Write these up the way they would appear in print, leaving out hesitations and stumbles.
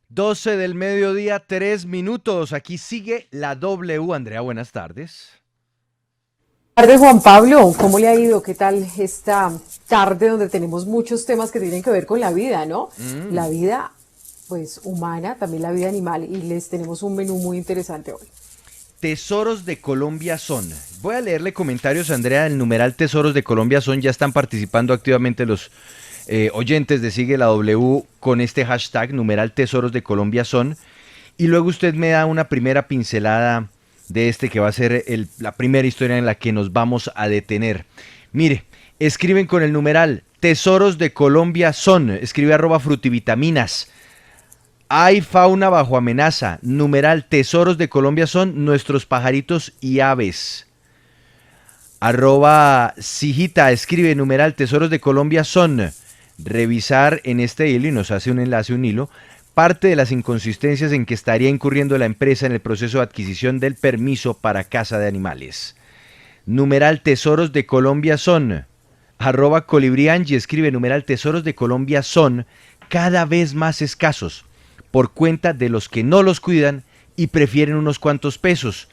12 del mediodía, 3 minutos. Aquí sigue la W. Andrea, buenas tardes. Buenas tardes, Juan Pablo. ¿Cómo le ha ido? ¿Qué tal esta tarde donde tenemos muchos temas que tienen que ver con la vida, ¿no? La vida, pues, humana, también la vida animal, y les tenemos un menú muy interesante hoy. Tesoros de Colombia son. Voy a leerle comentarios, Andrea. El numeral Tesoros de Colombia son. Ya están participando activamente los oyentes de Sigue la W con este hashtag, numeral Tesoros de Colombia son. Y luego usted me da una primera pincelada de este que va a ser la primera historia en la que nos vamos a detener. Mire, escriben con el numeral Tesoros de Colombia son. Escribe @frutivitaminas. Hay fauna bajo amenaza. Numeral Tesoros de Colombia son nuestros pajaritos y aves. Sigita escribe numeral Tesoros de Colombia son. Revisar en este hilo, y nos hace un enlace, un hilo, parte de las inconsistencias en que estaría incurriendo la empresa en el proceso de adquisición del permiso para caza de animales. Numeral Tesoros de Colombia son. @colibriangi escribe numeral Tesoros de Colombia son cada vez más escasos por cuenta de los que no los cuidan y prefieren unos cuantos pesos.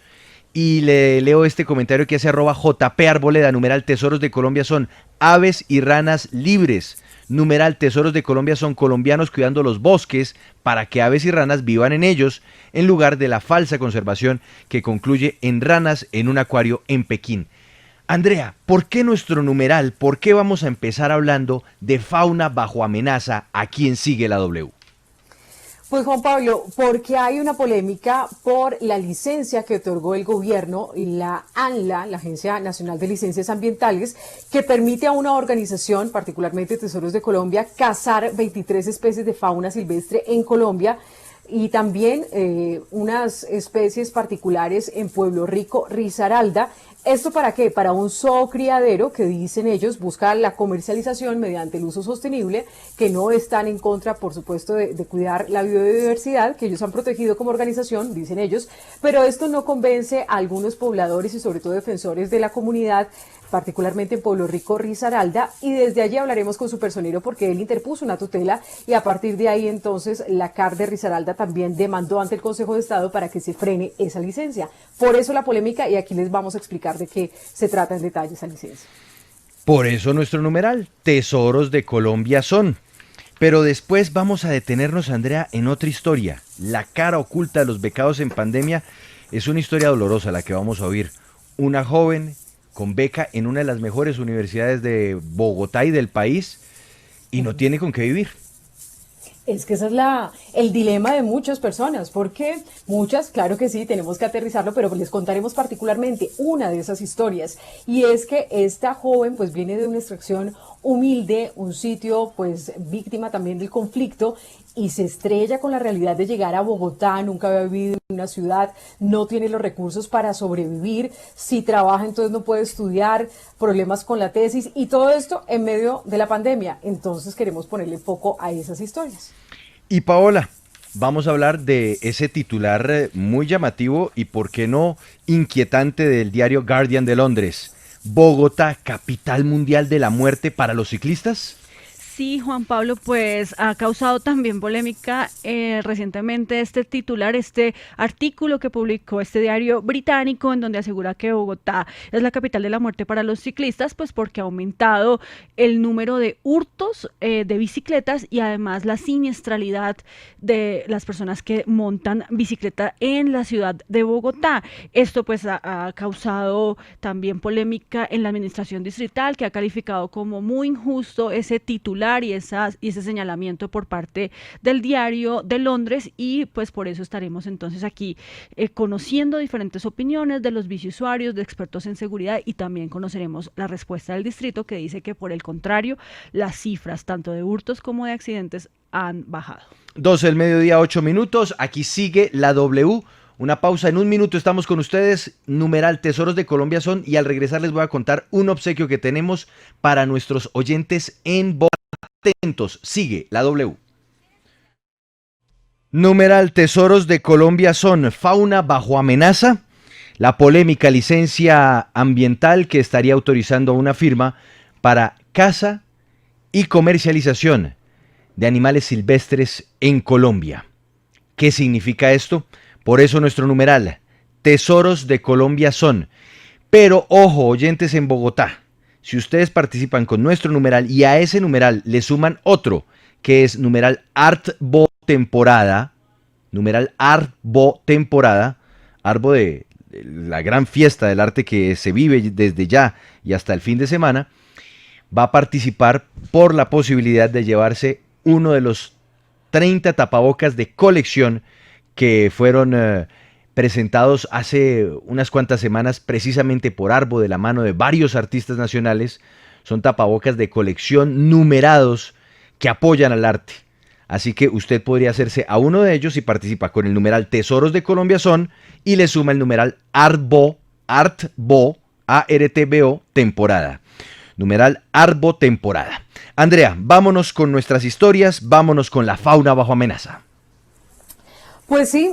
Y le leo este comentario que hace @jparboleda, numeral Tesoros de Colombia son aves y ranas libres. Numeral Tesoros de Colombia son colombianos cuidando los bosques para que aves y ranas vivan en ellos, en lugar de la falsa conservación que concluye en ranas en un acuario en Pekín. Andrea, ¿por qué nuestro numeral? ¿Por qué vamos a empezar hablando de fauna bajo amenaza aquí en Sigue la W? Pues Juan Pablo, porque hay una polémica por la licencia que otorgó el gobierno, la ANLA, la Agencia Nacional de Licencias Ambientales, que permite a una organización, particularmente Tesoros de Colombia, cazar 23 especies de fauna silvestre en Colombia y también unas especies particulares en Pueblo Rico, Risaralda. ¿Esto para qué? Para un zoocriadero que dicen ellos busca la comercialización mediante el uso sostenible, que no están en contra, por supuesto, de cuidar la biodiversidad, que ellos han protegido como organización, dicen ellos, pero esto no convence a algunos pobladores y sobre todo defensores de la comunidad, particularmente en Pueblo Rico, Risaralda, y desde allí hablaremos con su personero porque él interpuso una tutela y a partir de ahí entonces la CAR de Risaralda también demandó ante el Consejo de Estado para que se frene esa licencia. Por eso la polémica y aquí les vamos a explicar de qué se trata en detalle esa licencia. Por eso nuestro numeral, Tesoros de Colombia son. Pero después vamos a detenernos, Andrea, en otra historia. La cara oculta de los becados en pandemia es una historia dolorosa la que vamos a oír. Una joven con beca en una de las mejores universidades de Bogotá y del país y no tiene con qué vivir. Es que ese es el dilema de muchas personas, porque muchas, claro que sí, tenemos que aterrizarlo, pero les contaremos particularmente una de esas historias. Y es que esta joven pues viene de una extracción humilde, un sitio pues víctima también del conflicto, y se estrella con la realidad de llegar a Bogotá, nunca había vivido en una ciudad, no tiene los recursos para sobrevivir, si trabaja entonces no puede estudiar, problemas con la tesis y todo esto en medio de la pandemia. Entonces queremos ponerle foco a esas historias. Y Paola, vamos a hablar de ese titular muy llamativo y por qué no inquietante del diario Guardian de Londres. Bogotá, capital mundial de la muerte para los ciclistas. Sí, Juan Pablo, pues ha causado también polémica recientemente este titular, este artículo que publicó este diario británico en donde asegura que Bogotá es la capital de la muerte para los ciclistas, pues porque ha aumentado el número de hurtos de bicicletas y además la siniestralidad de las personas que montan bicicleta en la ciudad de Bogotá. Esto pues ha causado también polémica en la administración distrital, que ha calificado como muy injusto ese titular y ese señalamiento por parte del diario de Londres, y pues por eso estaremos entonces aquí conociendo diferentes opiniones de los biciusuarios, de expertos en seguridad, y también conoceremos la respuesta del distrito, que dice que por el contrario las cifras tanto de hurtos como de accidentes han bajado. 12 del mediodía, 8 minutos. Aquí sigue la W. Una pausa, en un minuto estamos con ustedes. Numeral Tesoros de Colombia son, y al regresar les voy a contar un obsequio que tenemos para nuestros oyentes en Bogotá. Atentos, sigue la W. Numeral Tesoros de Colombia son fauna bajo amenaza. La polémica licencia ambiental que estaría autorizando una firma para caza y comercialización de animales silvestres en Colombia. ¿Qué significa esto? Por eso nuestro numeral, Tesoros de Colombia son. Pero ojo, oyentes en Bogotá, si ustedes participan con nuestro numeral y a ese numeral le suman otro, que es numeral Artbo temporada, Arbo de la gran fiesta del arte que se vive desde ya y hasta el fin de semana, va a participar por la posibilidad de llevarse uno de los 30 tapabocas de colección que fueron presentados hace unas cuantas semanas precisamente por Arbo de la mano de varios artistas nacionales. Son tapabocas de colección numerados que apoyan al arte. Así que usted podría hacerse a uno de ellos y participa con el numeral Tesoros de Colombia son y le suma el numeral Artbo, ARTBO, temporada. Numeral Arbo temporada. Andrea, vámonos con nuestras historias, vámonos con la fauna bajo amenaza. Pues sí,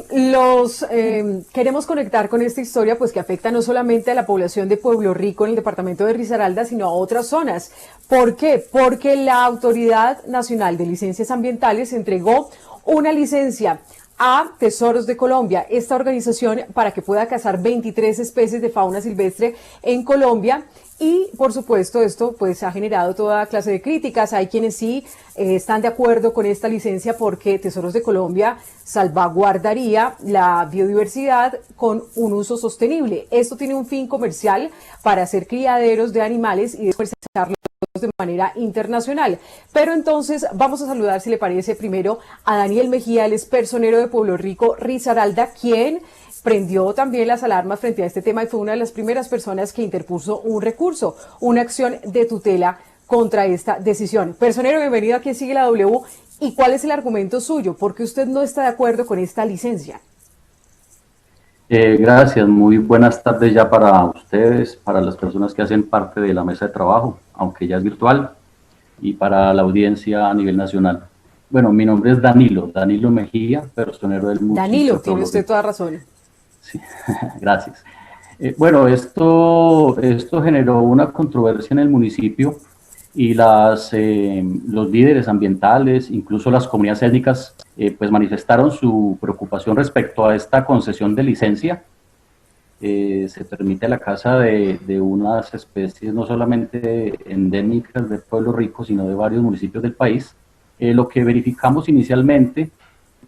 queremos conectar con esta historia, pues que afecta no solamente a la población de Pueblo Rico en el departamento de Risaralda, sino a otras zonas. ¿Por qué? Porque la Autoridad Nacional de Licencias Ambientales entregó una licencia a Tesoros de Colombia, esta organización para que pueda cazar 23 especies de fauna silvestre en Colombia. Y, por supuesto, esto pues ha generado toda clase de críticas. Hay quienes sí están de acuerdo con esta licencia porque Tesoros de Colombia salvaguardaría la biodiversidad con un uso sostenible. Esto tiene un fin comercial para hacer criaderos de animales y comercializarlos de manera internacional. Pero entonces vamos a saludar, si le parece, primero a Daniel Mejía, el personero de Pueblo Rico, Risaralda, quien prendió también las alarmas frente a este tema y fue una de las primeras personas que interpuso un recurso, una acción de tutela contra esta decisión. Personero, bienvenido a Aquí Sigue la W. ¿Y cuál es el argumento suyo? ¿Por qué usted no está de acuerdo con esta licencia? Gracias, muy buenas tardes ya para ustedes, para las personas que hacen parte de la mesa de trabajo, aunque ya es virtual, y para la audiencia a nivel nacional. Bueno, mi nombre es Danilo Mejía, personero del municipio. Danilo, tiene usted toda razón. Sí, gracias. Bueno, esto generó una controversia en el municipio y los líderes ambientales, incluso las comunidades étnicas, pues manifestaron su preocupación respecto a esta concesión de licencia. Se permite la caza de unas especies no solamente endémicas de Pueblo Rico, sino de varios municipios del país. Lo que verificamos inicialmente,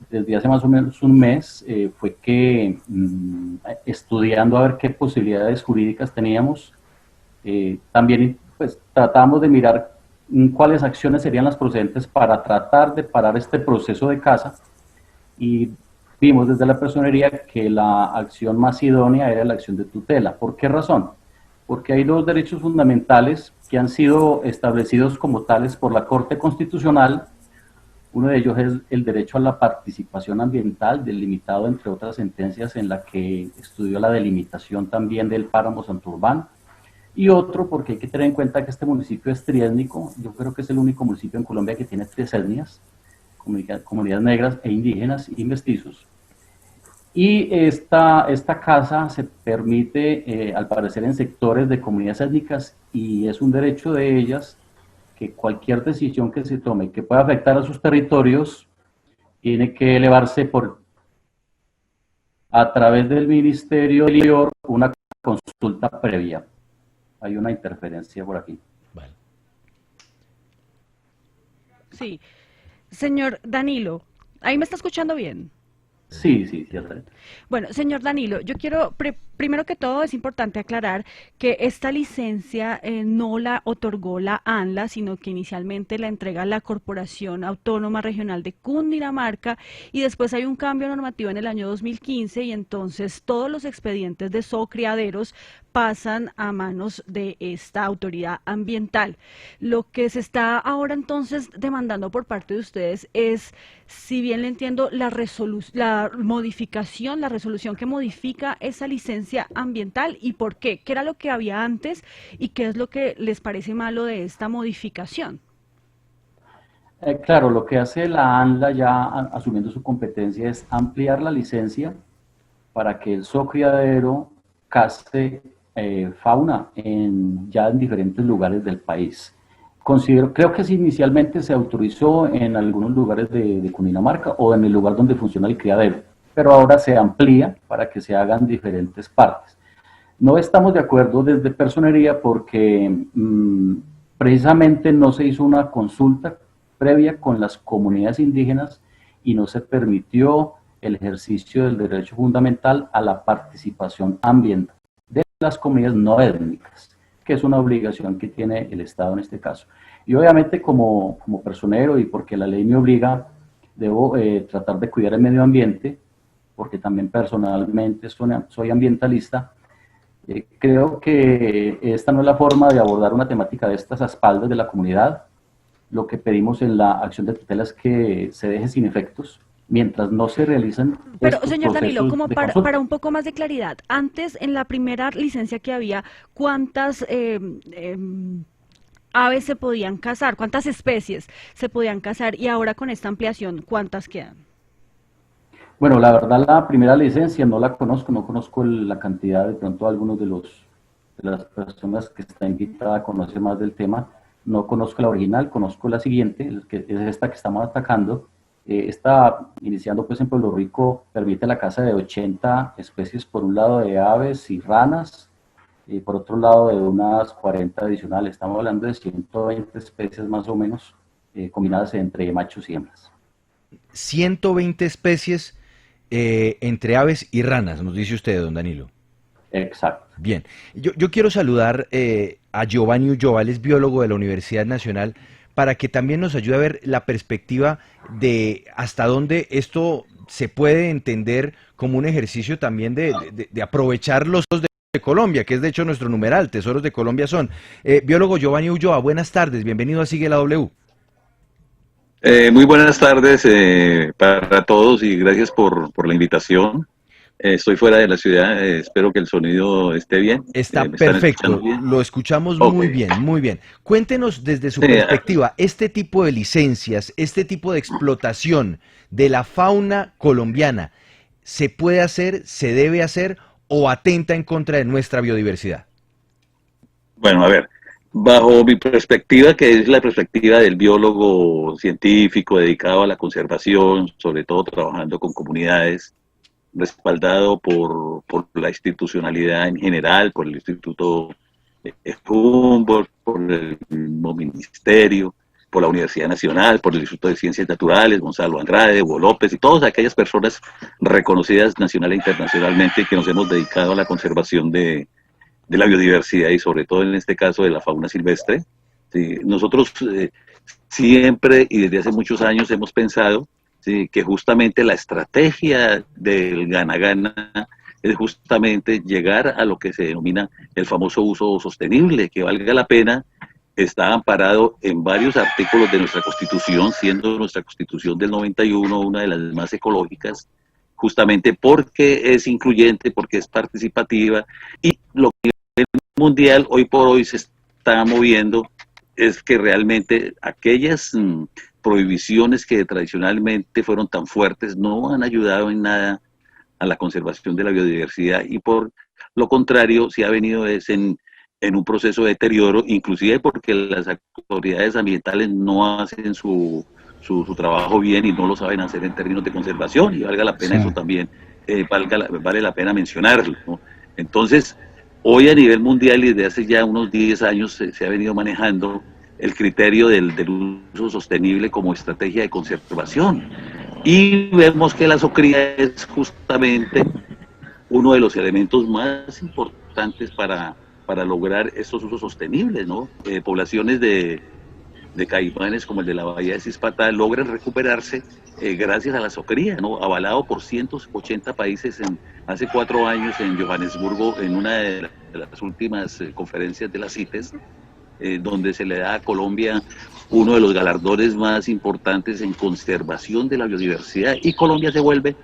desde hace más o menos un mes, fue que estudiando a ver qué posibilidades jurídicas teníamos, también pues tratamos de mirar cuáles acciones serían las procedentes para tratar de parar este proceso de caza, y vimos desde la personería que la acción más idónea era la acción de tutela. ¿Por qué razón? Porque hay dos derechos fundamentales que han sido establecidos como tales por la Corte Constitucional. Uno de ellos es el derecho a la participación ambiental, delimitado entre otras sentencias en la que estudió la delimitación también del páramo Santurbán. Y otro, porque hay que tener en cuenta que este municipio es triétnico. Yo creo que es el único municipio en Colombia que tiene 3 etnias, comunidades negras e indígenas y mestizos. Y esta caza se permite, al parecer, en sectores de comunidades étnicas, y es un derecho de ellas que cualquier decisión que se tome que pueda afectar a sus territorios tiene que elevarse a través del Ministerio del Interior, una consulta previa. Hay una interferencia por aquí. Vale. Sí. Señor Danilo, ¿ahí me está escuchando bien? Sí. Bueno, señor Danilo, yo quiero, primero que todo, es importante aclarar que esta licencia no la otorgó la ANLA, sino que inicialmente la entrega la Corporación Autónoma Regional de Cundinamarca, y después hay un cambio normativo en el año 2015 y entonces todos los expedientes de zoocriaderos pasan a manos de esta autoridad ambiental. Lo que se está ahora entonces demandando por parte de ustedes es, si bien le entiendo, la resolución que modifica esa licencia ambiental, y por qué, qué era lo que había antes y qué es lo que les parece malo de esta modificación. Claro, lo que hace la ANLA, ya asumiendo su competencia, es ampliar la licencia para que el zoocriadero case fauna ya en diferentes lugares del país. Creo que sí, inicialmente se autorizó en algunos lugares de Cundinamarca o en el lugar donde funciona el criadero, pero ahora se amplía para que se hagan diferentes partes. No estamos de acuerdo desde Personería porque precisamente no se hizo una consulta previa con las comunidades indígenas y no se permitió el ejercicio del derecho fundamental a la participación ambiental de las comunidades no étnicas, que es una obligación que tiene el Estado en este caso. Y obviamente como personero y porque la ley me obliga, debo tratar de cuidar el medio ambiente, porque también personalmente soy ambientalista. Creo que esta no es la forma de abordar una temática de estas a espaldas de la comunidad. Lo que pedimos en la acción de tutela es que se deje sin efectos mientras no se realizan. Pero, señor Danilo, como para un poco más de claridad, antes en la primera licencia que había, ¿cuántas aves se podían cazar? ¿Cuántas especies se podían cazar? Y ahora con esta ampliación, ¿cuántas quedan? Bueno, la verdad la primera licencia no la conozco, no conozco la cantidad, de pronto algunos de las personas que está invitada a conocer más del tema, no conozco la original, conozco la siguiente, que es esta que estamos atacando. Esta, iniciando pues en Puerto Rico, permite la caza de 80 especies, por un lado de aves y ranas, y por otro lado de unas 40 adicionales. Estamos hablando de 120 especies más o menos, combinadas entre machos y hembras. 120 especies entre aves y ranas, nos dice usted, don Danilo. Exacto. Bien, yo quiero saludar a Giovanni Ulloa, él es biólogo de la Universidad Nacional, para que también nos ayude a ver la perspectiva de hasta dónde esto se puede entender como un ejercicio también de aprovechar los tesoros de Colombia, que es de hecho nuestro numeral, Tesoros de Colombia son. Biólogo Giovanni Ulloa, buenas tardes, bienvenido a Sigue la W. Muy buenas tardes para todos y gracias por la invitación. Estoy fuera de la ciudad, espero que el sonido esté bien. Está perfecto, lo escuchamos muy bien, muy bien. Cuéntenos desde su perspectiva, este tipo de licencias, este tipo de explotación de la fauna colombiana, ¿se puede hacer, se debe hacer o atenta en contra de nuestra biodiversidad? Bueno, a ver, bajo mi perspectiva, que es la perspectiva del biólogo científico dedicado a la conservación, sobre todo trabajando con comunidades, respaldado por la institucionalidad en general, por el Instituto Humboldt, por el mismo ministerio, por la Universidad Nacional, por el Instituto de Ciencias Naturales, Gonzalo Andrade, Hugo López y todas aquellas personas reconocidas nacional e internacionalmente que nos hemos dedicado a la conservación de la biodiversidad y sobre todo en este caso de la fauna silvestre. Sí, nosotros siempre y desde hace muchos años hemos pensado, sí, que justamente la estrategia del gana-gana es justamente llegar a lo que se denomina el famoso uso sostenible, que valga la pena, está amparado en varios artículos de nuestra Constitución, siendo nuestra Constitución del 91 una de las más ecológicas, justamente porque es incluyente, porque es participativa, y lo que a nivel mundial hoy por hoy se está moviendo es que realmente aquellas prohibiciones que tradicionalmente fueron tan fuertes no han ayudado en nada a la conservación de la biodiversidad y por lo contrario se ha venido en un proceso de deterioro, inclusive porque las autoridades ambientales no hacen su trabajo bien y no lo saben hacer en términos de conservación, y valga la pena eso también, vale la pena mencionarlo, ¿no? Entonces, hoy a nivel mundial y desde hace ya unos 10 años se ha venido manejando el criterio del uso sostenible como estrategia de conservación. Y vemos que la zoocría es justamente uno de los elementos más importantes para lograr estos usos sostenibles, ¿no? Poblaciones de caimanes como el de la bahía de Cispatá logran recuperarse gracias a la zoocría, ¿no? Avalado por 180 países hace 4 años en Johannesburgo, en una de las últimas conferencias de la CITES, donde se le da a Colombia uno de los galardones más importantes en conservación de la biodiversidad, y Colombia se vuelve,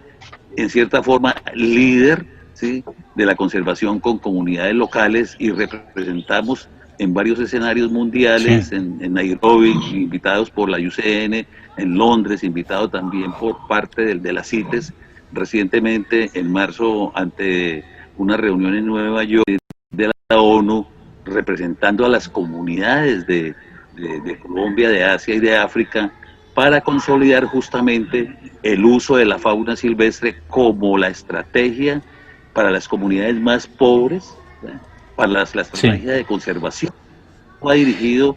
en cierta forma, líder, ¿sí?, de la conservación con comunidades locales, y representamos en varios escenarios mundiales, sí, en Nairobi, invitados por la UCN, en Londres, invitados también por parte de la CITES, recientemente en marzo ante una reunión en Nueva York de la ONU, representando a las comunidades de de Colombia, de Asia y de África, para consolidar justamente el uso de la fauna silvestre como la estrategia para las comunidades más pobres, ¿verdad? Para la estrategia de conservación. Va dirigido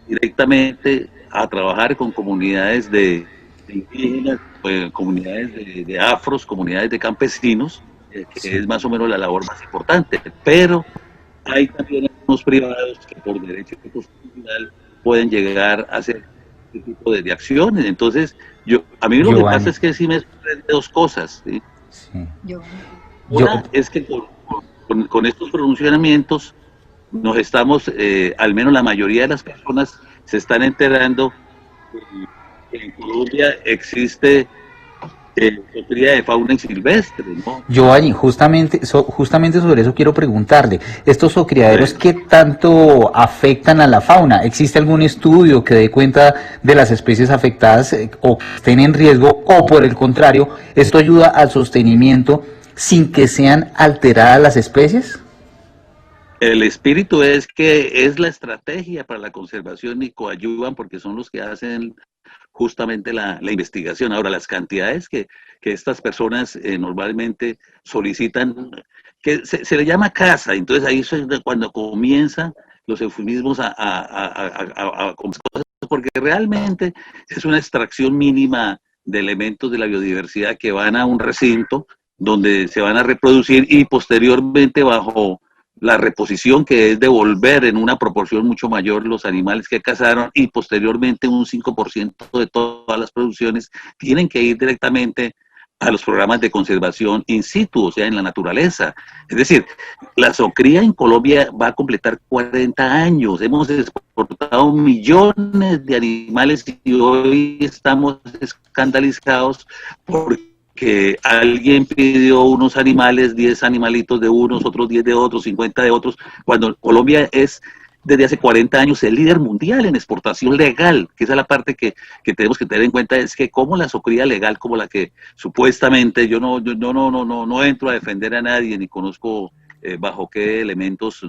directamente a trabajar con comunidades de indígenas, comunidades de afros, comunidades de campesinos, que es más o menos la labor más importante, pero hay también algunos privados que por derecho constitucional pueden llegar a hacer este tipo de acciones. Entonces, a mí lo que pasa es que sí me sorprende dos cosas, ¿sí? Una es que con estos pronunciamientos nos estamos, al menos la mayoría de las personas se están enterando que en Colombia existe cría de fauna silvestre, ¿no? Giovanni, justamente sobre eso quiero preguntarle. ¿Estos zocriaderos qué tanto afectan a la fauna? ¿Existe algún estudio que dé cuenta de las especies afectadas o que estén en riesgo? O por el contrario, ¿esto ayuda al sostenimiento sin que sean alteradas las especies? El espíritu es que es la estrategia para la conservación y coadyuvan porque son los que hacen justamente la investigación. Ahora, las cantidades que estas personas normalmente solicitan, que se le llama caza, entonces ahí es cuando comienzan los eufemismos a cosas, porque realmente es una extracción mínima de elementos de la biodiversidad que van a un recinto donde se van a reproducir y posteriormente bajo la reposición, que es devolver en una proporción mucho mayor los animales que cazaron, y posteriormente un 5% de todas las producciones tienen que ir directamente a los programas de conservación in situ, o sea, en la naturaleza. Es decir, la zoocría en Colombia va a completar 40 años. Hemos exportado millones de animales y hoy estamos escandalizados porque alguien pidió unos animales, 10 animalitos de unos, otros 10 de otros, 50 de otros, cuando Colombia es desde hace 40 años el líder mundial en exportación legal, que esa es la parte que tenemos que tener en cuenta, es que como la zoocría legal, como la que supuestamente, yo no entro a defender a nadie, ni conozco bajo qué elementos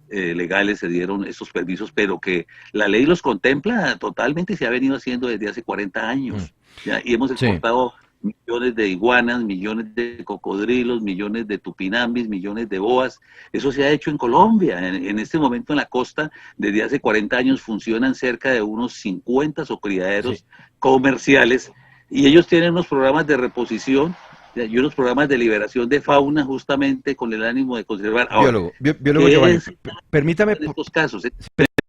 legales se dieron estos permisos, pero que la ley los contempla totalmente y se ha venido haciendo desde hace 40 años, ¿ya? Y hemos exportado millones de iguanas, millones de cocodrilos, millones de tupinambis, millones de boas. Eso se ha hecho en Colombia. En este momento en la costa, desde hace 40 años, funcionan cerca de unos 50 zocriaderos comerciales y ellos tienen unos programas de reposición y unos programas de liberación de fauna justamente con el ánimo de conservar. Ahora, biólogo Giovanni, permítame, en estos casos,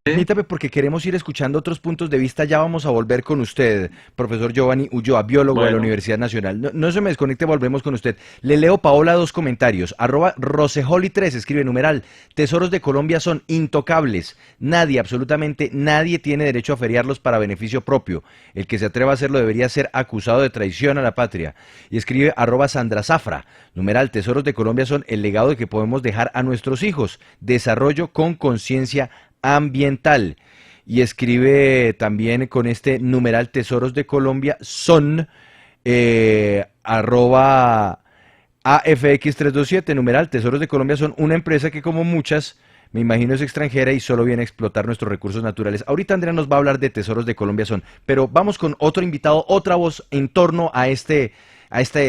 permítame porque queremos ir escuchando otros puntos de vista. Ya vamos a volver con usted, profesor Giovanni Ulloa, biólogo de la Universidad Nacional. No se me desconecte, volvemos con usted. Le leo, Paola, dos comentarios. @Rosejoli3 escribe numeral: tesoros de Colombia son intocables. Nadie, absolutamente nadie tiene derecho a feriarlos para beneficio propio. El que se atreva a hacerlo debería ser acusado de traición a la patria. Y escribe @Sandra Zafra, numeral: tesoros de Colombia son el legado que podemos dejar a nuestros hijos. Desarrollo con conciencia ambiental. Y escribe también con este numeral: tesoros de Colombia son @AFX327, numeral: tesoros de Colombia son una empresa que, como muchas, me imagino es extranjera y solo viene a explotar nuestros recursos naturales. Ahorita Andrea nos va a hablar de tesoros de Colombia son, pero vamos con otro invitado, otra voz en torno a este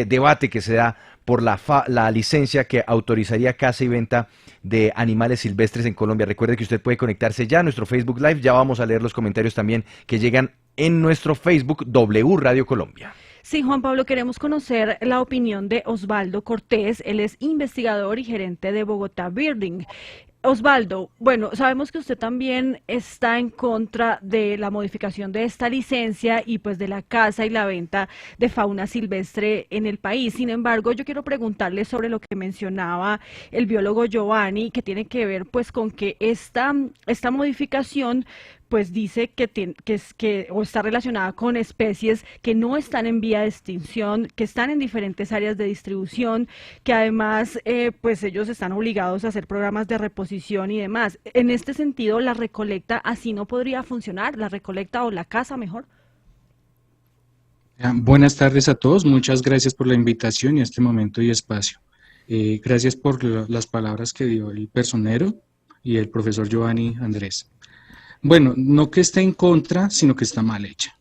debate que se da por la licencia que autorizaría caza y venta de animales silvestres en Colombia. Recuerde que usted puede conectarse ya a nuestro Facebook Live. Ya vamos a leer los comentarios también que llegan en nuestro Facebook W Radio Colombia. Sí, Juan Pablo, queremos conocer la opinión de Osvaldo Cortés. Él es investigador y gerente de Bogotá Birding. Osvaldo, bueno, sabemos que usted también está en contra de la modificación de esta licencia y pues de la caza y la venta de fauna silvestre en el país. Sin embargo, yo quiero preguntarle sobre lo que mencionaba el biólogo Giovanni, que tiene que ver pues con que esta modificación pues dice o está relacionada con especies que no están en vía de extinción, que están en diferentes áreas de distribución, que además pues ellos están obligados a hacer programas de reposición y demás. En este sentido, la recolecta así no podría funcionar, la recolecta o la caza mejor. Buenas tardes a todos, muchas gracias por la invitación y este momento y espacio. Gracias por las palabras que dio el personero y el profesor Giovanni Andrés. Bueno, no que esté en contra, sino que está mal hecha.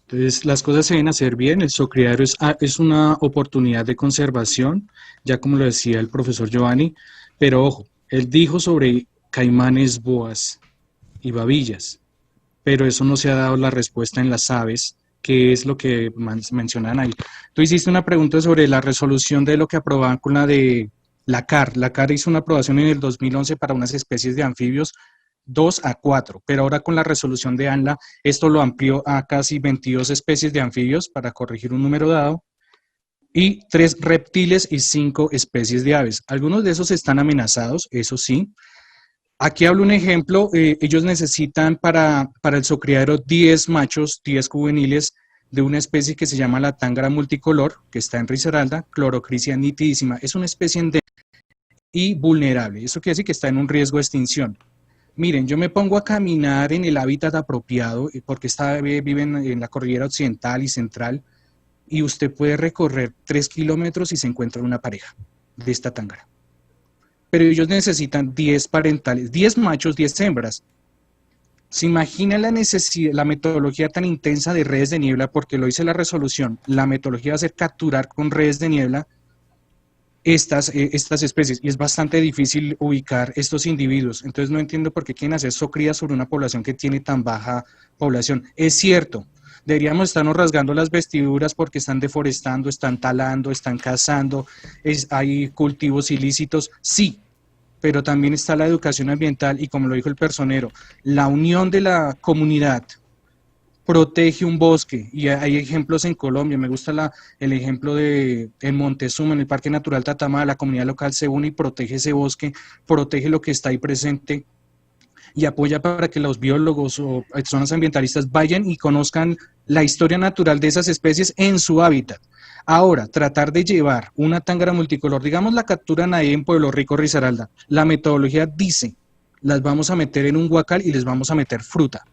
Entonces, las cosas se deben hacer bien. El zocriadero es una oportunidad de conservación, ya como lo decía el profesor Giovanni, pero ojo, él dijo sobre caimanes, boas y babillas, pero eso no se ha dado la respuesta en las aves, que es lo que mencionan ahí. Tú hiciste una pregunta sobre la resolución de lo que aprobaban con la de la CAR. La CAR hizo una aprobación en el 2011 para unas especies de anfibios 2 a 4, pero ahora con la resolución de ANLA, esto lo amplió a casi 22 especies de anfibios para corregir un número dado, y 3 reptiles y 5 especies de aves. Algunos de esos están amenazados, eso sí. Aquí hablo un ejemplo, ellos necesitan para el zocriadero 10 machos, 10 juveniles de una especie que se llama la tángara multicolor, que está en Risaralda, Chlorocrisia nitidísima. Es una especie endémica y vulnerable, eso quiere decir que está en un riesgo de extinción. Miren, yo me pongo a caminar en el hábitat apropiado, porque esta ave vive en la cordillera occidental y central, y usted puede recorrer 3 kilómetros y se encuentra una pareja de esta tángara. Pero ellos necesitan 10 parentales, 10 machos, 10 hembras. ¿Se imagina la necesidad, la metodología tan intensa de redes de niebla? Porque lo dice la resolución, la metodología va a ser capturar con redes de niebla estas especies, y es bastante difícil ubicar estos individuos. Entonces no entiendo por qué quieren hacer zoocrias sobre una población que tiene tan baja población. Es cierto, deberíamos estarnos rasgando las vestiduras porque están deforestando, están talando, están cazando, hay cultivos ilícitos, sí, pero también está la educación ambiental y, como lo dijo el personero, la unión de la comunidad protege un bosque, y hay ejemplos en Colombia. Me gusta el ejemplo de en Montezuma, en el Parque Natural Tatamá, la comunidad local se une y protege ese bosque, protege lo que está ahí presente y apoya para que los biólogos o personas ambientalistas vayan y conozcan la historia natural de esas especies en su hábitat. Ahora, tratar de llevar una tángara multicolor, digamos la capturan ahí en Pueblo Rico, Risaralda, la metodología dice, las vamos a meter en un huacal y les vamos a meter fruta.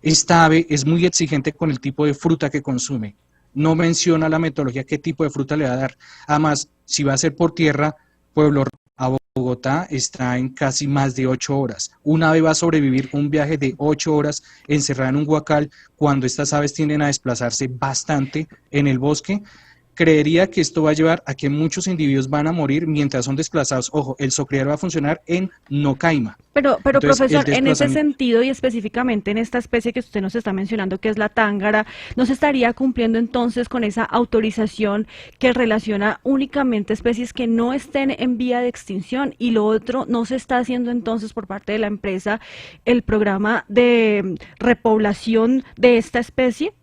Esta ave es muy exigente con el tipo de fruta que consume. No menciona la metodología qué tipo de fruta le va a dar. Además, si va a ser por tierra, Pueblo a Bogotá está en casi más de 8 horas. Una ave va a sobrevivir un viaje de 8 horas encerrada en un huacal cuando estas aves tienden a desplazarse bastante en el bosque. Creería que esto va a llevar a que muchos individuos van a morir mientras son desplazados. Ojo, el zocriadero va a funcionar en no caima. Pero Entonces, profesor, en ese sentido y específicamente en esta especie que usted nos está mencionando, que es la tángara, ¿no se estaría cumpliendo entonces con esa autorización que relaciona únicamente especies que no estén en vía de extinción? Y lo otro, ¿no se está haciendo entonces por parte de la empresa el programa de repoblación de esta especie?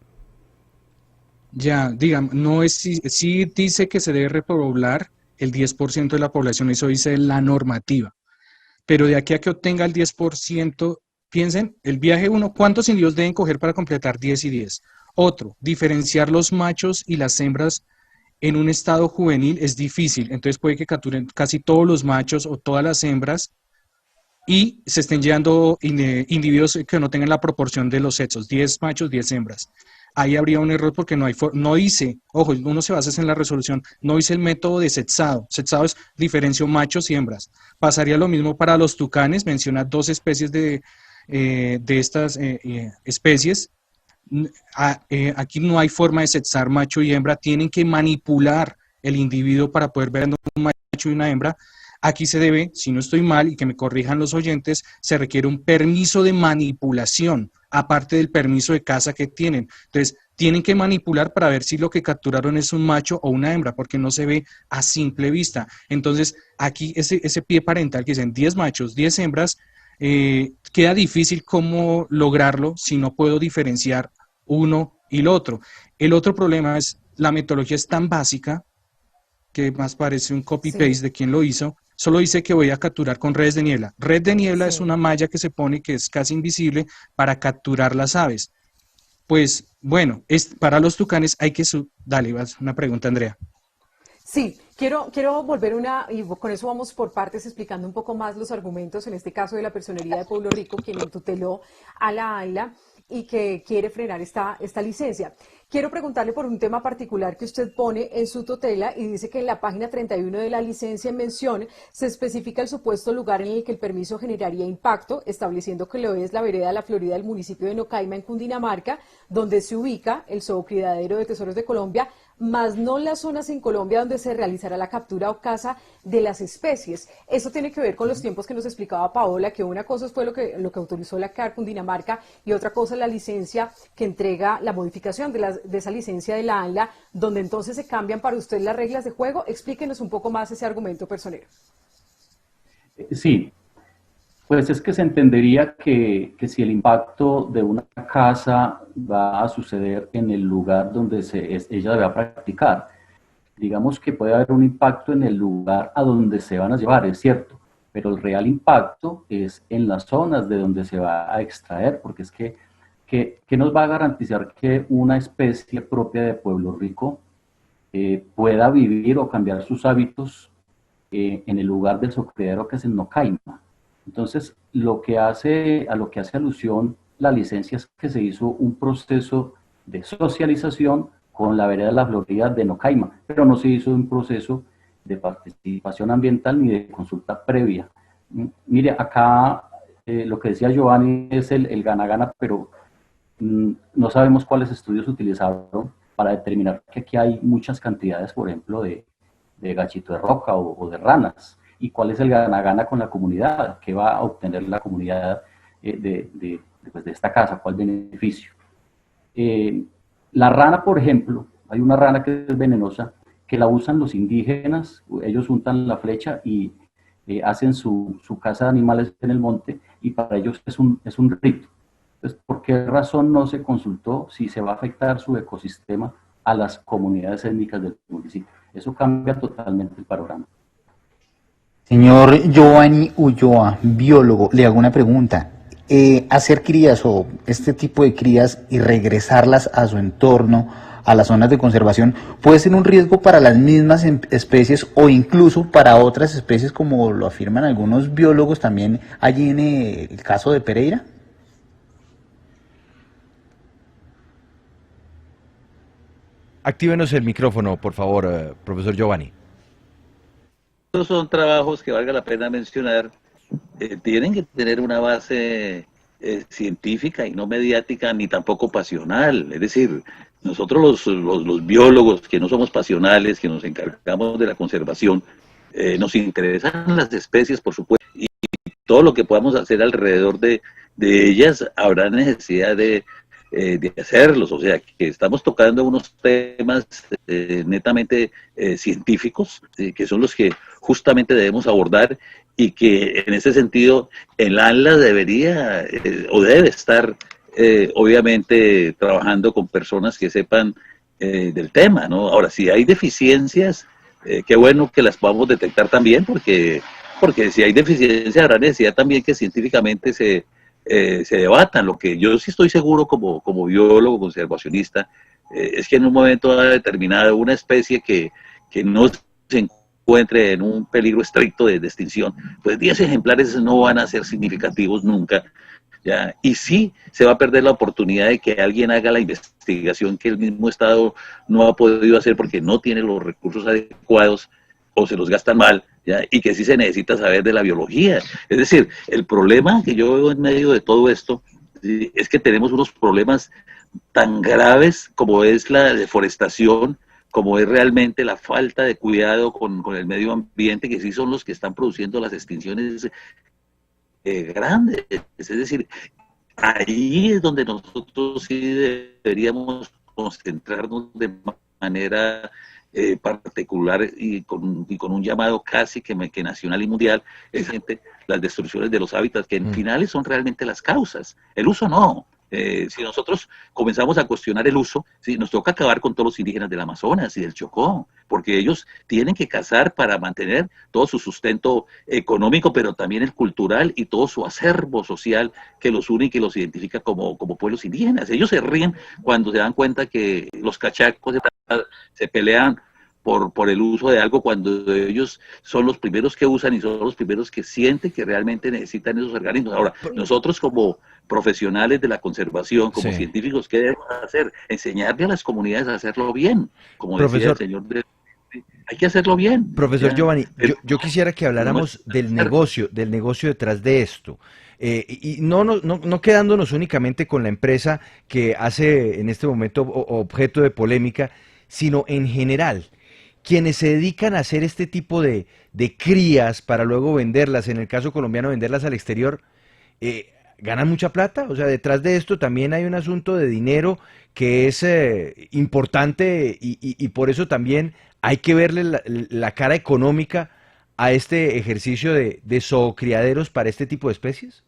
Ya, digamos, no es, sí dice que se debe repoblar el 10% de la población, eso dice la normativa, pero de aquí a que obtenga el 10%, piensen, el viaje uno, ¿cuántos individuos deben coger para completar 10 y 10? Otro, diferenciar los machos y las hembras en un estado juvenil es difícil, entonces puede que capturen casi todos los machos o todas las hembras y se estén llevando individuos que no tengan la proporción de los sexos, 10 machos, 10 hembras. Ahí habría un error porque no dice, ojo, uno se basa en la resolución, no dice el método de sexado. Sexado es diferencio machos y hembras. Pasaría lo mismo para los tucanes, menciona 2 especies de estas especies. Aquí no hay forma de sexar macho y hembra, tienen que manipular el individuo para poder ver un macho y una hembra. Aquí se debe, si no estoy mal, y que me corrijan los oyentes, se requiere un permiso de manipulación, aparte del permiso de caza que tienen. Entonces, tienen que manipular para ver si lo que capturaron es un macho o una hembra, porque no se ve a simple vista. Entonces, aquí ese pie parental que dicen 10 machos, 10 hembras, queda difícil cómo lograrlo si no puedo diferenciar uno y lo otro. El otro problema es, la metodología es tan básica, que más parece un copy-paste de quien lo hizo. Solo dice que voy a capturar con redes de niebla. Red de niebla es una malla que se pone, que es casi invisible, para capturar las aves. Pues bueno, para los tucanes hay que... Dale, vas, una pregunta, Andrea. Sí, quiero volver y con eso vamos por partes explicando un poco más los argumentos, en este caso de la Personería de Pueblo Rico, quien tuteló a la ANLA y que quiere frenar esta licencia. quiero preguntarle por un tema particular que usted pone en su tutela y dice que en la página 31 de la licencia en mención se especifica el supuesto lugar en el que el permiso generaría impacto, estableciendo que lo es la vereda La Florida del municipio de Nocaima, en Cundinamarca, donde se ubica el zoocriadero de Tesoros de Colombia, más no las zonas en Colombia donde se realizará la captura o caza de las especies. Eso tiene que ver con los tiempos que nos explicaba Paola, que una cosa fue lo que autorizó la CAR Cundinamarca y otra cosa la licencia que entrega la modificación de esa licencia de la ANLA, donde entonces se cambian para usted las reglas de juego. Explíquenos un poco más ese argumento, personero. Sí, pues es que se entendería que si el impacto de una casa va a suceder en el lugar donde ella debe practicar, digamos que puede haber un impacto en el lugar a donde se van a llevar, es cierto, pero el real impacto es en las zonas de donde se va a extraer, porque es que nos va a garantizar que una especie propia de Pueblo Rico pueda vivir o cambiar sus hábitos en el lugar del zoocriadero que es en Nocaima. Entonces, a lo que hace alusión la licencia es que se hizo un proceso de socialización con la vereda de La Florida de Nocaima, pero no se hizo un proceso de participación ambiental ni de consulta previa. Mire, acá lo que decía Giovanni es el gana-gana, pero no sabemos cuáles estudios utilizaron para determinar que aquí hay muchas cantidades, por ejemplo, de gachito de roca o de ranas. ¿Y cuál es el gana-gana con la comunidad? ¿Qué va a obtener la comunidad de esta casa? ¿Cuál beneficio? La rana, por ejemplo, hay una rana que es venenosa, que la usan los indígenas, ellos untan la flecha y hacen su caza de animales en el monte, y para ellos es un rito. Entonces, ¿por qué razón no se consultó si se va a afectar su ecosistema a las comunidades étnicas del municipio? Eso cambia totalmente el panorama. Señor Giovanni Ulloa, biólogo, le hago una pregunta. Hacer crías o este tipo de crías y regresarlas a su entorno, a las zonas de conservación, puede ser un riesgo para las mismas especies o incluso para otras especies, como lo afirman algunos biólogos también allí en el caso de Pereira. Actívenos el micrófono, por favor, profesor Giovanni. Estos son trabajos que valga la pena mencionar, tienen que tener una base científica y no mediática ni tampoco pasional. Es decir, nosotros los biólogos que no somos pasionales, que nos encargamos de la conservación, nos interesan las especies, por supuesto, y todo lo que podamos hacer alrededor de ellas habrá necesidad de hacerlos. O sea, que estamos tocando unos temas netamente científicos, que son los que justamente debemos abordar, y que en ese sentido el ANLA debería o debe estar obviamente trabajando con personas que sepan del tema, ¿no? Ahora, si hay deficiencias, qué bueno que las podamos detectar también, porque si hay deficiencias habrá necesidad también que científicamente se debatan. Lo que yo sí estoy seguro como biólogo conservacionista es que en un momento determinado una especie que no se encuentre en un peligro estricto de extinción, pues 10 ejemplares no van a ser significativos nunca, ¿ya? Y sí se va a perder la oportunidad de que alguien haga la investigación que el mismo Estado no ha podido hacer porque no tiene los recursos adecuados o se los gastan mal, ¿ya? Y que sí se necesita saber de la biología. Es decir, el problema que yo veo en medio de todo esto, ¿sí?, es que tenemos unos problemas tan graves como es la deforestación, como es realmente la falta de cuidado con el medio ambiente, que sí son los que están produciendo las extinciones grandes. Es decir, ahí es donde nosotros sí deberíamos concentrarnos de manera particular y con un llamado casi que nacional y mundial, es las destrucciones de los hábitats, que en finales son realmente las causas. El uso no. Si nosotros comenzamos a cuestionar el uso, ¿sí?, nos toca acabar con todos los indígenas del Amazonas y del Chocó, porque ellos tienen que cazar para mantener todo su sustento económico, pero también el cultural y todo su acervo social que los une y que los identifica como pueblos indígenas. Ellos se ríen cuando se dan cuenta que los cachacos se pelean por el uso de algo cuando ellos son los primeros que usan y son los primeros que sienten que realmente necesitan esos organismos. Ahora, nosotros como profesionales de la conservación, como Sí. científicos, ¿qué debemos hacer? Enseñarle a las comunidades a hacerlo bien, como decía el Profesor, señor. Hay que hacerlo bien. profesor ¿ya? Giovanni, Pero yo quisiera que no habláramos del negocio detrás de esto. Y no quedándonos únicamente con la empresa que hace en este momento objeto de polémica, sino en general, quienes se dedican a hacer este tipo de crías para luego venderlas, en el caso colombiano venderlas al exterior, ganan mucha plata. O sea, detrás de esto también hay un asunto de dinero que es importante y por eso también hay que verle la cara económica a este ejercicio de zoocriaderos para este tipo de especies.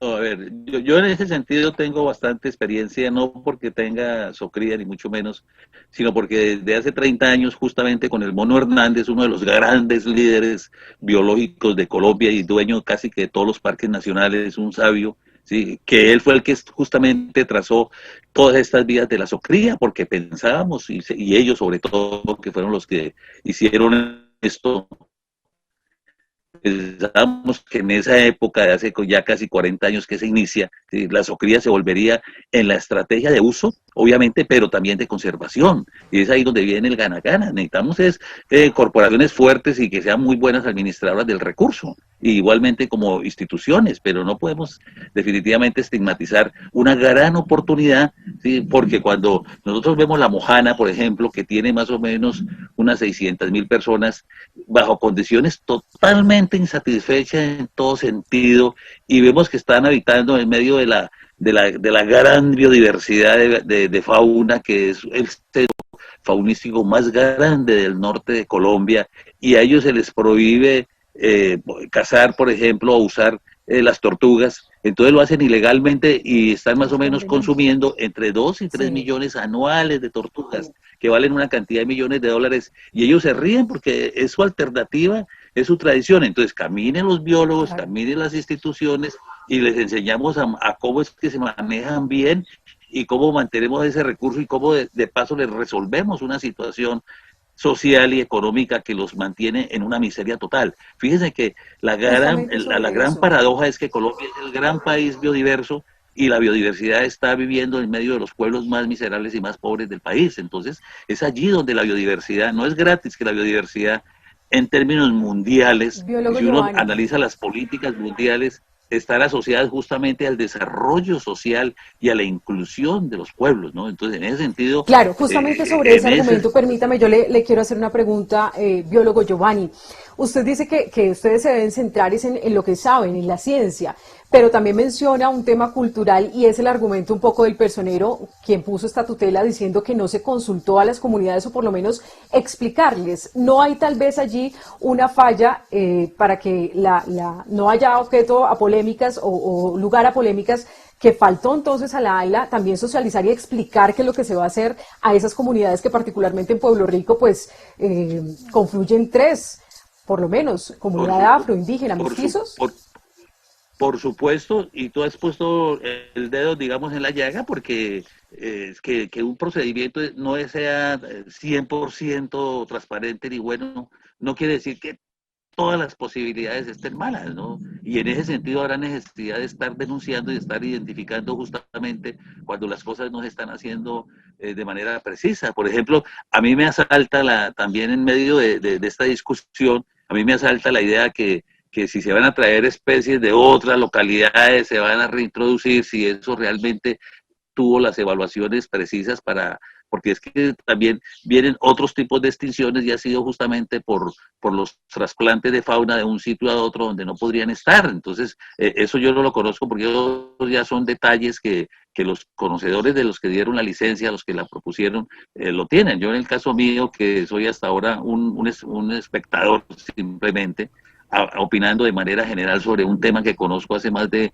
a ver, yo en ese sentido tengo bastante experiencia, no porque tenga socría ni mucho menos, sino porque desde hace 30 años justamente con el Mono Hernández, uno de los grandes líderes biológicos de Colombia y dueño casi que de todos los parques nacionales, un sabio, sí, que él fue el que justamente trazó todas estas vías de la socría, porque pensábamos, y ellos sobre todo, que fueron los que hicieron esto. Pensábamos que en esa época de hace ya casi 40 años que se inicia, la socría se volvería en la estrategia de uso, obviamente, pero también de conservación. Y es ahí donde viene el gana-gana. Necesitamos corporaciones fuertes y que sean muy buenas administradoras del recurso, y igualmente como instituciones, pero no podemos definitivamente estigmatizar una gran oportunidad, ¿sí? Porque cuando nosotros vemos la Mojana, por ejemplo, que tiene más o menos unas 600.000 personas, bajo condiciones totalmente insatisfechas en todo sentido, y vemos que están habitando en medio de la gran biodiversidad de fauna, que es el centro faunístico más grande del norte de Colombia, y a ellos se les prohíbe cazar, por ejemplo, o usar las tortugas. Entonces lo hacen ilegalmente y están más o menos consumiendo entre 2 y 3 millones anuales de tortugas, que valen una cantidad de millones de dólares, y ellos se ríen porque es su alternativa, es su tradición. Entonces caminen los biólogos, caminen las instituciones y les enseñamos a cómo es que se manejan bien y cómo mantenemos ese recurso y cómo de paso les resolvemos una situación social y económica que los mantiene en una miseria total. Fíjense que la gran paradoja es que Colombia es el gran país biodiverso y la biodiversidad está viviendo en medio de los pueblos más miserables y más pobres del país. Entonces es allí donde la biodiversidad, no es gratis que la biodiversidad en términos mundiales, Biólogo si uno Giovanni. analiza las políticas mundiales, están asociadas justamente al desarrollo social y a la inclusión de los pueblos, ¿no? Entonces, en ese sentido... Claro, justamente sobre ese argumento, permítame, yo le quiero hacer una pregunta, biólogo Giovanni. Usted dice que ustedes se deben centrar en lo que saben, en la ciencia, pero también menciona un tema cultural y es el argumento un poco del personero, quien puso esta tutela diciendo que no se consultó a las comunidades o por lo menos explicarles. ¿No hay tal vez allí una falla para que no haya objeto a polémicas o lugar a polémicas, que faltó entonces a la AILA también socializar y explicar qué es lo que se va a hacer a esas comunidades que particularmente en Pueblo Rico pues confluyen 3, por lo menos, comunidad afroindígena, mestizos? Por supuesto, y tú has puesto el dedo, digamos, en la llaga, porque que un procedimiento no sea 100% transparente ni bueno, no quiere decir que todas las posibilidades estén malas, ¿no? Y en ese sentido habrá necesidad de estar denunciando y de estar identificando justamente cuando las cosas no se están haciendo de manera precisa. Por ejemplo, a mí me asalta también en medio de esta discusión, a mí me asalta la idea que si se van a traer especies de otras localidades, se van a reintroducir, si eso realmente tuvo las evaluaciones precisas porque es que también vienen otros tipos de extinciones y ha sido justamente por los trasplantes de fauna de un sitio a otro donde no podrían estar. Entonces, eso yo no lo conozco porque ya son detalles que los conocedores de los que dieron la licencia, los que la propusieron, lo tienen. Yo en el caso mío, que soy hasta ahora un espectador simplemente, opinando de manera general sobre un tema que conozco hace más de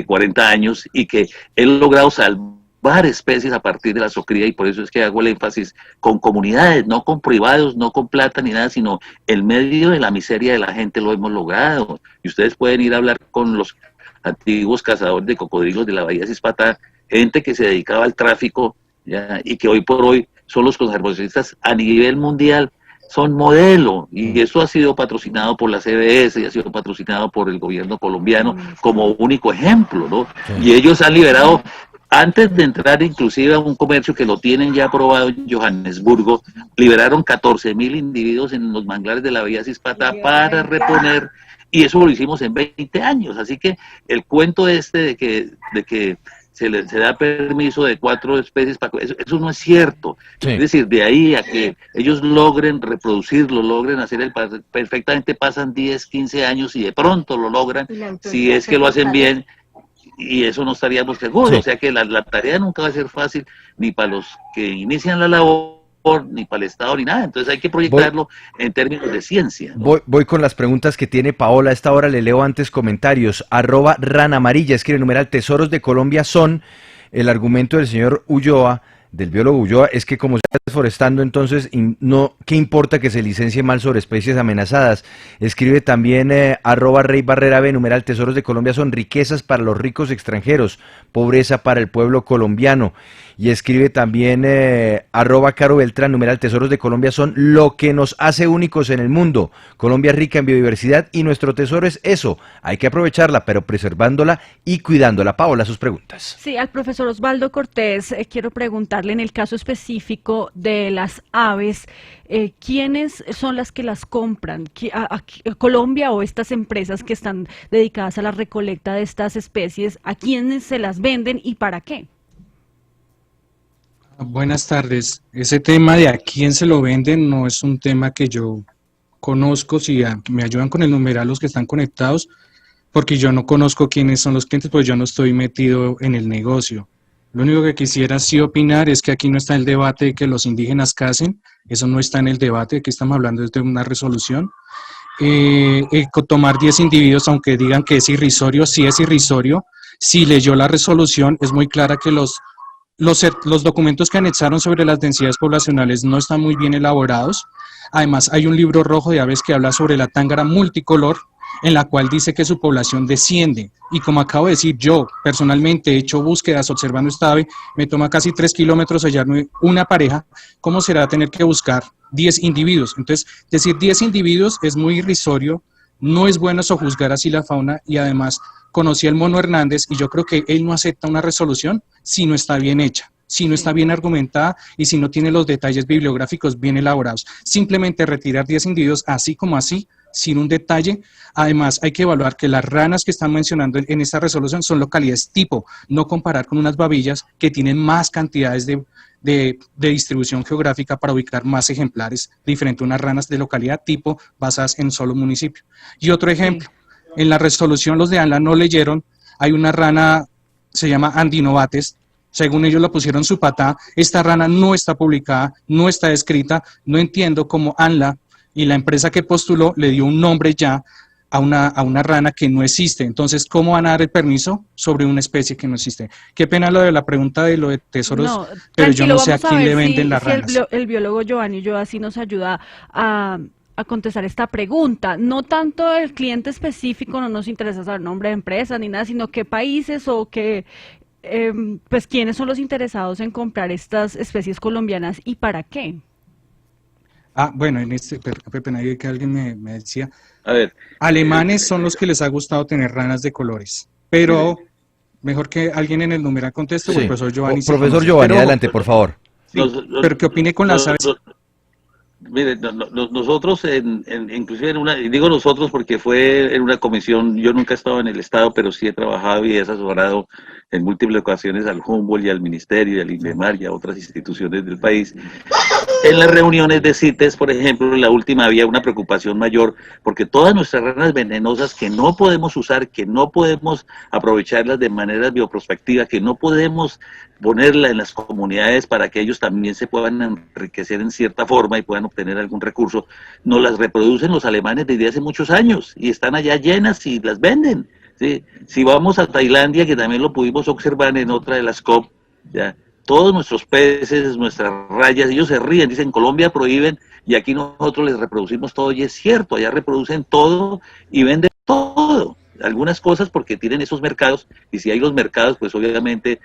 40 años y que he logrado salvar especies a partir de la socría, y por eso es que hago el énfasis con comunidades, no con privados, no con plata ni nada, sino en medio de la miseria de la gente lo hemos logrado. Y ustedes pueden ir a hablar con los antiguos cazadores de cocodrilos de la Bahía Cispatá, gente que se dedicaba al tráfico, ¿ya? Y que hoy por hoy son los conservacionistas a nivel mundial, son modelo, y eso ha sido patrocinado por la CBS y ha sido patrocinado por el gobierno colombiano como único ejemplo, ¿no? Y ellos han liberado, antes de entrar inclusive a un comercio que lo tienen ya aprobado en Johannesburgo, liberaron 14.000 individuos en los manglares de la Vía Cispata para reponer, y eso lo hicimos en 20 años, así que el cuento este de que se da permiso de 4 especies, eso no es cierto. Sí. Es decir, de ahí a que ellos logren reproducirlo, logren hacer perfectamente, pasan 10, 15 años y de pronto lo logran, si es que lo hacen bien, y eso no estaríamos seguros. Sí. O sea que la tarea nunca va a ser fácil, ni para los que inician la labor, ni para el Estado, ni nada. Entonces hay que proyectarlo en términos de ciencia, ¿no? Voy con las preguntas que tiene Paola. A esta hora le leo antes comentarios. @ranamarilla, escribe numeral tesoros de Colombia son. El argumento del señor Ulloa, del biólogo Ulloa, es que como se está deforestando, entonces no, ¿qué importa que se licencie mal sobre especies amenazadas? Escribe también @reybarrera_b, numeral tesoros de Colombia son riquezas para los ricos extranjeros, pobreza para el pueblo colombiano. Y escribe también @Caro Beltrán, numeral tesoros de Colombia son lo que nos hace únicos en el mundo. Colombia es rica en biodiversidad y nuestro tesoro es eso. Hay que aprovecharla, pero preservándola y cuidándola. Paola, sus preguntas. Sí, al profesor Osvaldo Cortés quiero preguntarle en el caso específico de las aves, ¿quiénes son las que las compran? ¿Colombia o estas empresas que están dedicadas a la recolecta de estas especies? ¿A quiénes se las venden y para qué? Buenas tardes. Ese tema de a quién se lo venden no es un tema que yo conozco. Si me ayudan con el numeral los que están conectados, porque yo no conozco quiénes son los clientes, pues yo no estoy metido en el negocio. Lo único que quisiera sí opinar es que aquí no está el debate de que los indígenas casen, eso no está en el debate, aquí estamos hablando de una resolución. Tomar 10 individuos, aunque digan que es irrisorio, sí es irrisorio. Si leyó la resolución, es muy clara que los documentos que anexaron sobre las densidades poblacionales no están muy bien elaborados. Además, hay un libro rojo de aves que habla sobre la tángara multicolor, en la cual dice que su población desciende. Y como acabo de decir, yo personalmente he hecho búsquedas observando esta ave, me toma casi 3 kilómetros hallarme una pareja. ¿Cómo será tener que buscar 10 individuos? Entonces, decir 10 individuos es muy irrisorio, no es bueno sojuzgar así la fauna, y además conocí al Mono Hernández y yo creo que él no acepta una resolución si no está bien hecha, si no está bien argumentada y si no tiene los detalles bibliográficos bien elaborados. Simplemente retirar 10 individuos así como así, sin un detalle. Además, hay que evaluar que las ranas que están mencionando en esta resolución son localidades tipo, no comparar con unas babillas que tienen más cantidades de distribución geográfica para ubicar más ejemplares, diferente a unas ranas de localidad tipo basadas en solo municipio. Y otro ejemplo, en la resolución los de ANLA no leyeron, hay una rana, se llama Andinobates, según ellos la pusieron su patá, esta rana no está publicada, no está escrita, no entiendo cómo ANLA y la empresa que postuló le dio un nombre ya a una rana que no existe. Entonces, ¿cómo van a dar el permiso sobre una especie que no existe? Qué pena lo de la pregunta de lo de tesoros, no, pero yo no sé a quién le venden las ranas. El biólogo Giovanni Ulloa sí nos ayuda a contestar esta pregunta. No tanto el cliente específico, no nos interesa saber nombre de empresa ni nada, sino qué países o qué, pues quiénes son los interesados en comprar estas especies colombianas y para qué. Bueno, en pena que alguien me decía, a ver, alemanes son los que les ha gustado tener ranas de colores, pero mejor que alguien en el numeral conteste, sí. Profesor Giovanni. Profesor Giovanni, pero, adelante, por favor. Sí, pero que opine con las aves. Mire, nosotros, inclusive digo nosotros porque fue en una comisión, yo nunca he estado en el Estado, pero sí he trabajado y he asesorado en múltiples ocasiones al Humboldt y al Ministerio y al INVEMAR y a otras instituciones del país. En las reuniones de CITES, por ejemplo, en la última había una preocupación mayor porque todas nuestras ranas venenosas que no podemos usar, que no podemos aprovecharlas de manera bioprospectiva, que no podemos ponerla en las comunidades para que ellos también se puedan enriquecer en cierta forma y puedan obtener algún recurso, nos las reproducen los alemanes desde hace muchos años y están allá llenas y las venden. ¿Sí? Si vamos a Tailandia, que también lo pudimos observar en otra de las COP, ya, todos nuestros peces, nuestras rayas, ellos se ríen, dicen Colombia prohíben y aquí nosotros les reproducimos todo, y es cierto, allá reproducen todo y venden todo, algunas cosas porque tienen esos mercados, y si hay los mercados, pues obviamente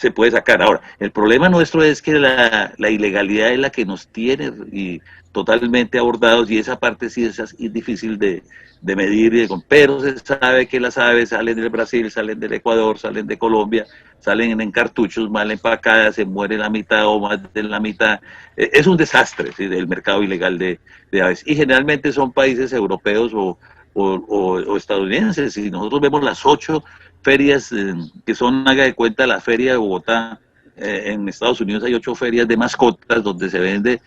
se puede sacar. Ahora, el problema nuestro es que la ilegalidad es la que nos tiene y totalmente abordados, y esa parte sí es difícil de medir, pero se sabe que las aves salen del Brasil, salen del Ecuador, salen de Colombia, salen en cartuchos mal empacadas, se muere la mitad o más de la mitad. Es un desastre, ¿sí?, el mercado ilegal de aves, y generalmente son países europeos o estadounidenses. Si nosotros vemos las 8 ferias que son, haga de cuenta, la feria de Bogotá, en Estados Unidos hay 8 ferias de mascotas donde se vende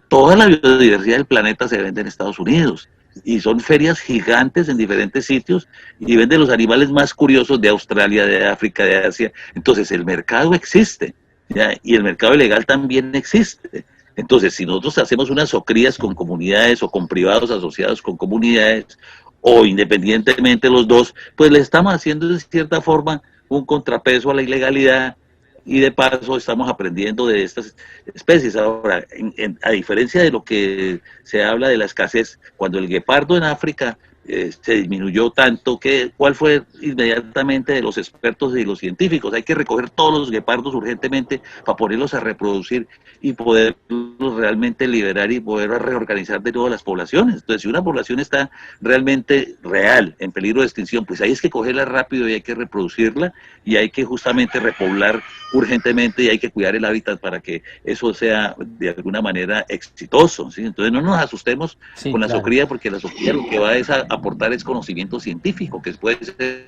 toda la biodiversidad del planeta, se vende en Estados Unidos, y son ferias gigantes en diferentes sitios, y venden los animales más curiosos de Australia, de África, de Asia. Entonces el mercado existe, ¿ya? Y el mercado ilegal también existe. Entonces, si nosotros hacemos unas socrías con comunidades o con privados asociados con comunidades, o independientemente los dos, pues le estamos haciendo de cierta forma un contrapeso a la ilegalidad, y de paso estamos aprendiendo de estas especies. Ahora, a diferencia de lo que se habla de la escasez, cuando el guepardo en África se disminuyó tanto, ¿cuál fue inmediatamente de los expertos y los científicos? Hay que recoger todos los guepardos urgentemente para ponerlos a reproducir y poderlos realmente liberar y poder reorganizar de nuevo las poblaciones. Entonces, si una población está realmente real, en peligro de extinción, pues ahí es que cogerla rápido y hay que reproducirla, y hay que justamente repoblar urgentemente, y hay que cuidar el hábitat para que eso sea de alguna manera exitoso, ¿sí? Entonces no nos asustemos con la socría, porque la socría lo que va es a aportar es conocimiento científico, que puede ser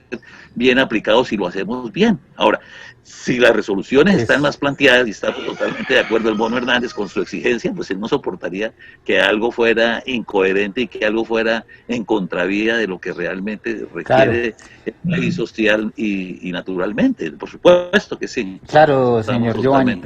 bien aplicado si lo hacemos bien. Ahora, si las resoluciones están más planteadas, y estamos totalmente de acuerdo el Mono Hernández con su exigencia, pues él no soportaría que algo fuera incoherente y que algo fuera en contravía de lo que realmente requiere el país social y naturalmente. Por supuesto que sí. Claro, señor Giovanni.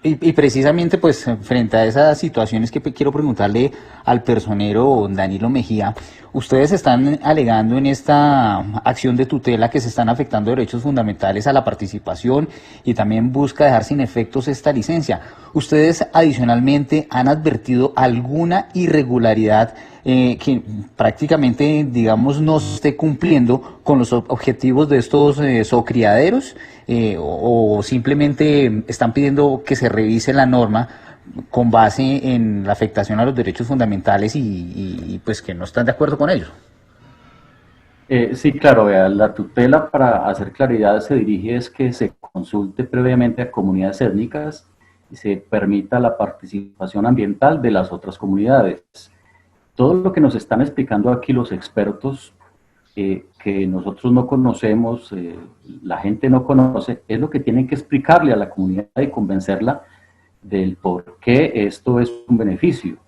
Y precisamente pues frente a esas situaciones que quiero preguntarle al personero Danilo Mejía, ustedes están alegando en esta acción de tutela que se están afectando derechos fundamentales a la participación, y también busca dejar sin efectos esta licencia. ¿Ustedes adicionalmente han advertido alguna irregularidad que prácticamente, digamos, no esté cumpliendo con los objetivos de estos zoocriaderos, o simplemente están pidiendo que se revise la norma con base en la afectación a los derechos fundamentales y pues que no están de acuerdo con ellos? Sí, claro, vea, la tutela, para hacer claridad, se dirige es que se consulte previamente a comunidades étnicas y se permita la participación ambiental de las otras comunidades. Todo lo que nos están explicando aquí los expertos, que nosotros no conocemos, la gente no conoce, es lo que tienen que explicarle a la comunidad y convencerla del por qué esto es un beneficio.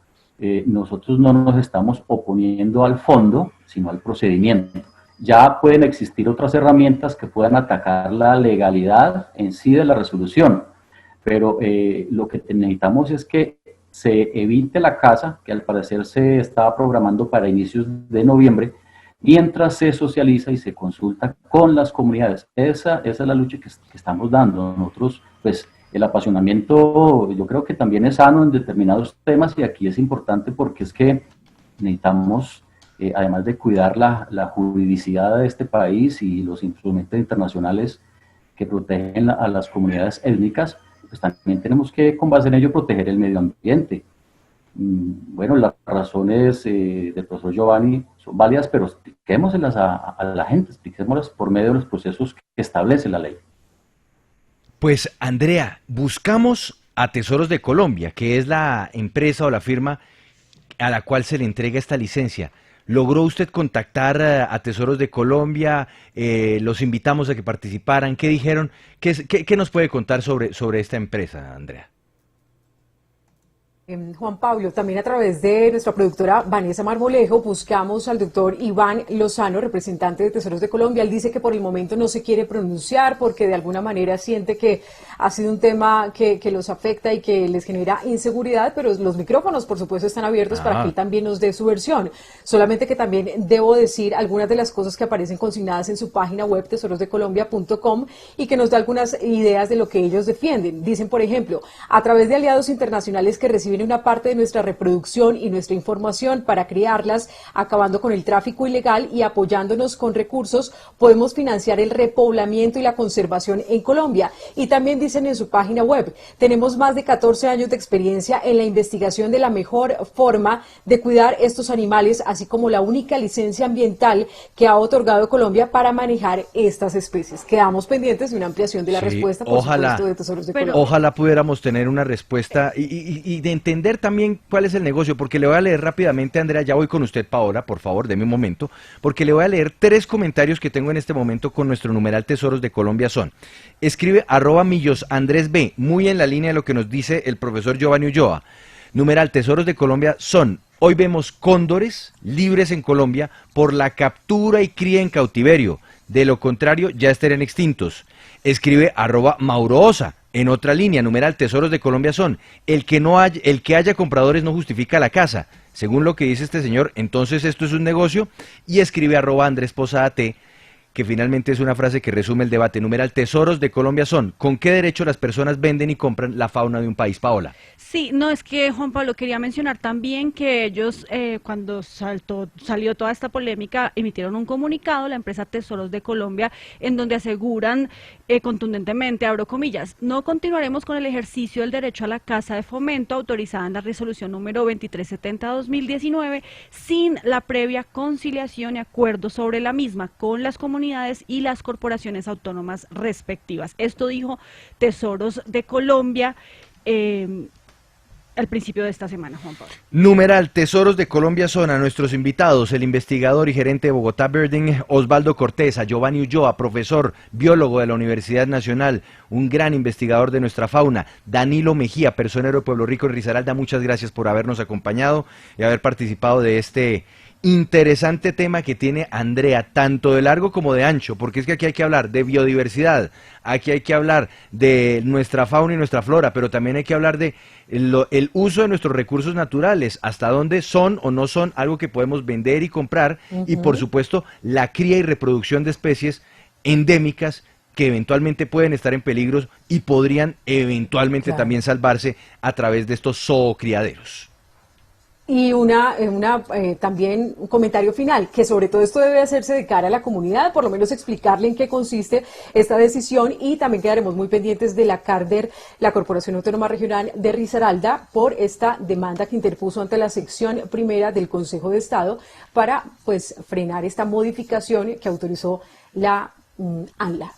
Nosotros no nos estamos oponiendo al fondo, sino al procedimiento. Ya pueden existir otras herramientas que puedan atacar la legalidad en sí de la resolución, pero lo que necesitamos es que se evite la caza, que al parecer se estaba programando para inicios de noviembre, mientras se socializa y se consulta con las comunidades. Esa es la lucha que estamos dando. Nosotros, pues, el apasionamiento yo creo que también es sano en determinados temas, y aquí es importante porque es que necesitamos, además de cuidar la juridicidad de este país y los instrumentos internacionales que protegen a las comunidades étnicas, pues también tenemos que, con base en ello, proteger el medio ambiente. Bueno, las razones del profesor Giovanni son válidas, pero expliquémoselas a la gente, expliquémoslas por medio de los procesos que establece la ley. Pues, Andrea, buscamos a Tesoros de Colombia, que es la empresa o la firma a la cual se le entrega esta licencia. ¿Logró usted contactar a Tesoros de Colombia? ¿Los invitamos a que participaran? ¿Qué dijeron? ¿Qué nos puede contar sobre esta empresa, Andrea? Juan Pablo, también a través de nuestra productora Vanessa Marmolejo buscamos al doctor Iván Lozano, representante de Tesoros de Colombia. Él dice que por el momento no se quiere pronunciar porque de alguna manera siente que ha sido un tema que los afecta y que les genera inseguridad, pero los micrófonos, por supuesto, están abiertos para que él también nos dé su versión. Solamente que también debo decir algunas de las cosas que aparecen consignadas en su página web, tesorosdecolombia.com, y que nos da algunas ideas de lo que ellos defienden. Dicen, por ejemplo, a través de aliados internacionales que reciben reciben una parte de nuestra reproducción y nuestra información para criarlas, acabando con el tráfico ilegal y apoyándonos con recursos, podemos financiar el repoblamiento y la conservación en Colombia. Y también dicen en su página web, tenemos más de 14 años de experiencia en la investigación de la mejor forma de cuidar estos animales, así como la única licencia ambiental que ha otorgado Colombia para manejar estas especies. Quedamos pendientes de una ampliación de la respuesta, por supuesto, de Tesoros de Colombia. Ojalá pudiéramos tener una respuesta y de entender también cuál es el negocio, porque le voy a leer rápidamente, Andrea, ya voy con usted, Paola, por favor, deme un momento, porque le voy a leer 3 comentarios que tengo en este momento con nuestro numeral Tesoros de Colombia son. Escribe @millosandresb, muy en la línea de lo que nos dice el profesor Giovanni Ulloa. Numeral Tesoros de Colombia son: hoy vemos cóndores libres en Colombia por la captura y cría en cautiverio. De lo contrario, ya estarían extintos. Escribe @mauroosa. En otra línea, numeral Tesoros de Colombia son: el que haya compradores no justifica la casa. Según lo que dice este señor, entonces esto es un negocio. Y escribe @AndrésPosada-T, que finalmente es una frase que resume el debate. Numeral Tesoros de Colombia son: ¿con qué derecho las personas venden y compran la fauna de un país, Paola? Sí, no, es que Juan Pablo quería mencionar también que ellos, cuando salió toda esta polémica, emitieron un comunicado, la empresa Tesoros de Colombia, en donde aseguran contundentemente, abro comillas, no continuaremos con el ejercicio del derecho a la casa de fomento autorizada en la resolución número 2370-2019 sin la previa conciliación y acuerdo sobre la misma con las comunidades y las corporaciones autónomas respectivas. Esto dijo Tesoros de Colombia al principio de esta semana, Juan Pablo. Numeral Tesoros de Colombia son a nuestros invitados, el investigador y gerente de Bogotá Birding, Osvaldo Cortés, a Giovanni Ulloa, profesor, biólogo de la Universidad Nacional, un gran investigador de nuestra fauna, Danilo Mejía, personero de Pueblo Rico en Risaralda, muchas gracias por habernos acompañado y haber participado de este interesante tema que tiene Andrea, tanto de largo como de ancho, porque es que aquí hay que hablar de biodiversidad, aquí hay que hablar de nuestra fauna y nuestra flora, pero también hay que hablar de el uso de nuestros recursos naturales, hasta dónde son o no son algo que podemos vender y comprar, y por supuesto la cría y reproducción de especies endémicas que eventualmente pueden estar en peligro y podrían eventualmente también salvarse a través de estos zoocriaderos. Y también un comentario final, que sobre todo esto debe hacerse de cara a la comunidad, por lo menos explicarle en qué consiste esta decisión, y también quedaremos muy pendientes de la CARDER, la Corporación Autónoma Regional de Risaralda, por esta demanda que interpuso ante la sección primera del Consejo de Estado para frenar esta modificación que autorizó la ANLA.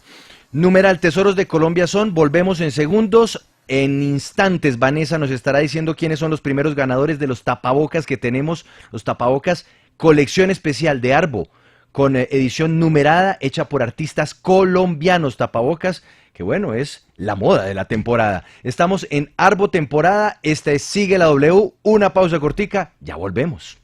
Numeral Tesoros de Colombia son, volvemos en segundos. En instantes, Vanessa nos estará diciendo quiénes son los primeros ganadores de los tapabocas que tenemos, los tapabocas colección especial de Arbo, con edición numerada, hecha por artistas colombianos, tapabocas, que bueno, es la moda de la temporada. Estamos en Arbo temporada, esta es Sigue la W, una pausa cortica, ya volvemos.